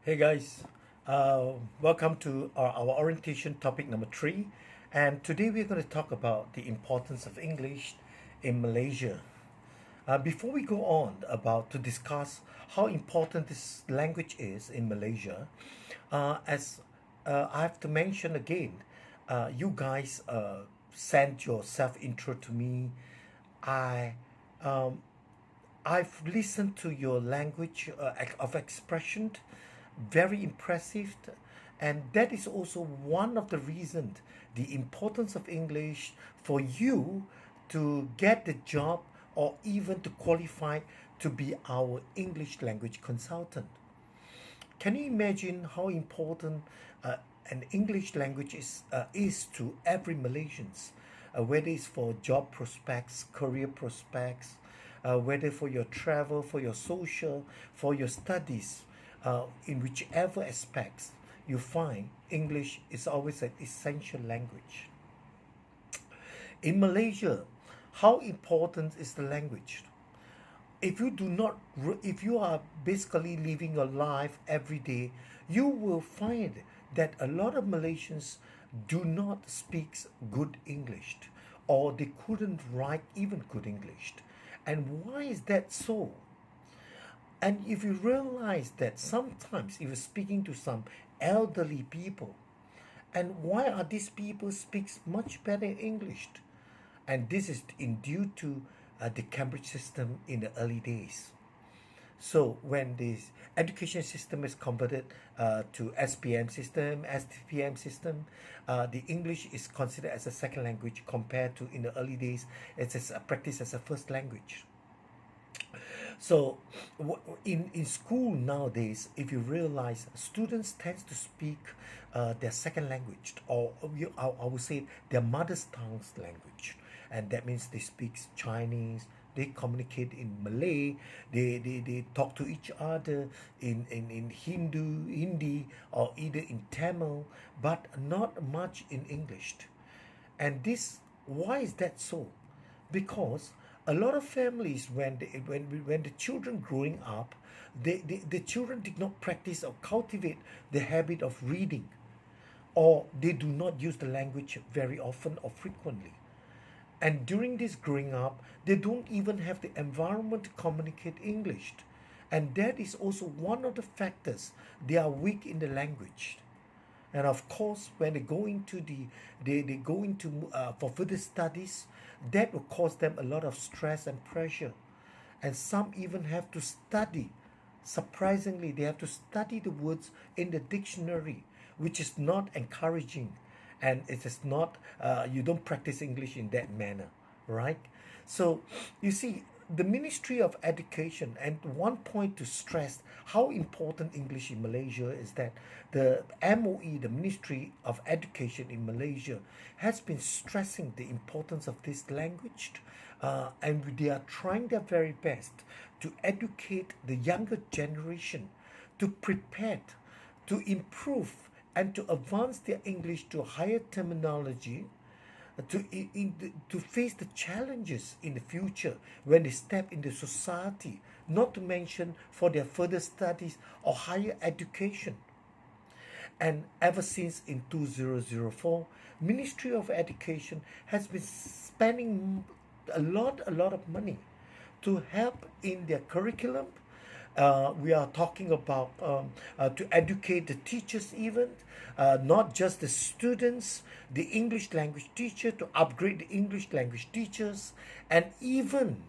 Hey guys, welcome to our orientation topic number 3. And today we're going to talk about the importance of English in Malaysia. Before we go on about to discuss how important this language is in Malaysia, as I have to mention again, you guys sent your self intro to me. I um, I've listened to your language of expression, very impressive, and that is also one of the reasons the importance of English for you to get the job or even to qualify to be our English language consultant. Can you imagine how important an English language is to every Malaysians, whether it's for job prospects, career prospects, whether for your travel, for your social, for your studies, in whichever aspects you find English is always an essential language. In Malaysia, how important is the language? If you do not if you are basically living your life every day, you will find that a lot of Malaysians do not speak good English, or they couldn't write even good English. And why is that so? And if you realize that sometimes if you're speaking to some elderly people, and why are these people speaks much better English? And this is in due to the Cambridge system in the early days. So when this education system is converted to SPM system, STPM system, the English is considered as a second language compared to in the early days it's a practice as a first language. So in school nowadays, if you realize students tend to speak their second language, or I would say their mother's tongue's language, and that means they speak Chinese, they communicate in Malay, they talk to each other in Hindi, or either in Tamil, but not much in English. And this, why is that so? Because a lot of families, when the children growing up, the children did not practice or cultivate the habit of reading, or they do not use the language very often or frequently. And during this growing up, they don't even have the environment to communicate English. And that is also one of the factors they are weak in the language. And of course, when they go into they go into for further studies, that will cause them a lot of stress and pressure. And some even have to study. Surprisingly, they have to study the words in the dictionary, which is not encouraging, and it is not. You don't practice English in that manner, right? So you see, the Ministry of Education, and one point to stress how important English in Malaysia is that the MOE, the Ministry of Education in Malaysia, has been stressing the importance of this language, and they are trying their very best to educate the younger generation to prepare, to improve, and to advance their English to a higher terminology, to face the challenges in the future when they step into society, not to mention for their further studies or higher education. And ever since in 2004, Ministry of Education has been spending a lot of money to help in their curriculum. We are talking about to educate the teachers, even not just the students, the English language teacher, to upgrade the English language teachers, and even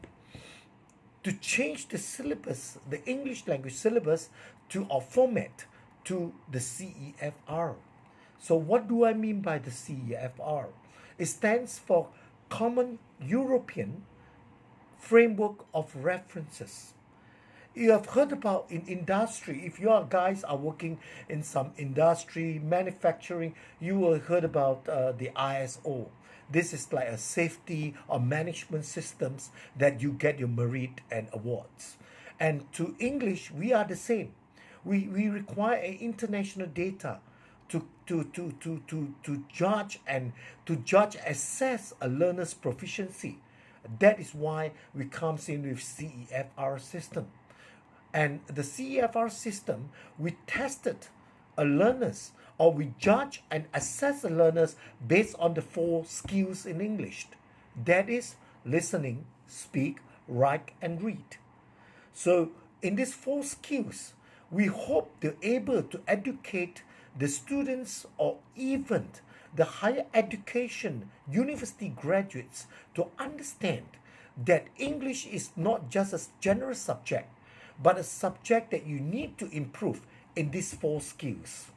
to change the syllabus, the English language syllabus, to a format to the CEFR. So what do I mean by the CEFR? It stands for Common European Framework of References. You have heard about in industry, if you guys are working in some industry manufacturing, you will heard about the ISO. This is like a safety or management systems that you get your merit and awards. And to English, we are the same. We require international data to judge and to judge assess a learner's proficiency. That is why we comes in with CEFR system. And the CEFR system, we tested a learners, or we judge and assess the learners based on the 4 skills in English. That is listening, speak, write, and read. So in these 4 skills, we hope they're able to educate the students or even the higher education university graduates to understand that English is not just a general subject, but a subject that you need to improve in these 4 skills.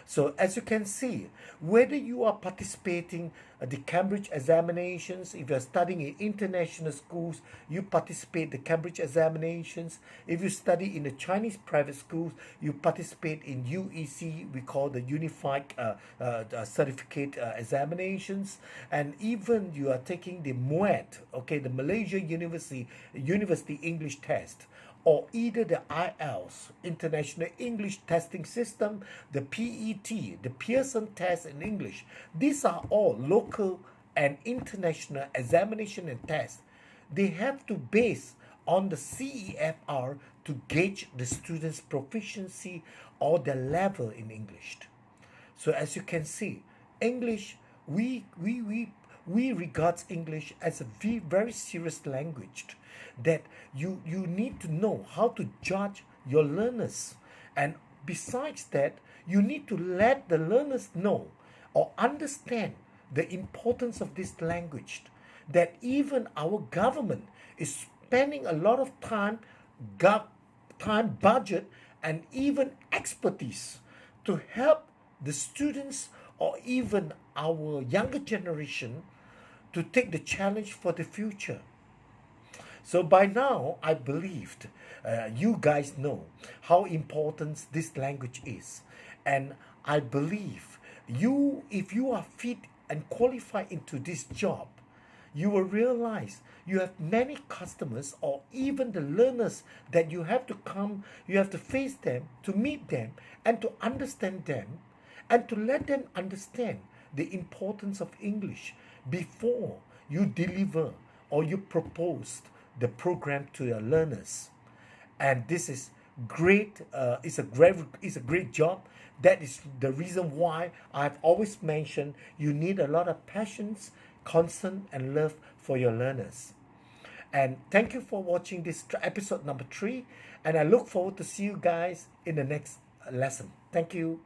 So as you can see, whether you are participating at the Cambridge examinations, if you're studying in international schools, you participate the Cambridge examinations. If you study in the Chinese private schools, you participate in UEC, we call the Unified Certificate examinations. And even you are taking the MUET, okay, the Malaysia University English Test, or either the IELTS, International English Testing System, the PET, the Pearson Test in English. These are all local and international examination and tests. They have to base on the CEFR to gauge the student's proficiency or their level in English. So as you can see, English, we regard English as a very serious language, that you need to know how to judge your learners. And besides that, you need to let the learners know or understand the importance of this language, that even our government is spending a lot of time, budget, and even expertise to help the students or even our younger generation to take the challenge for the future. So by now, I believed you guys know how important this language is. And I believe if you are fit and qualified into this job, you will realize you have many customers or even the learners that you have to face them, to meet them, and to understand them, and to let them understand the importance of English before you deliver or you propose the program to your learners. And this is great. It's a great job. That is the reason why I've always mentioned you need a lot of passions, concern, and love for your learners. And thank you for watching this episode number 3. And I look forward to see you guys in the next lesson. Thank you.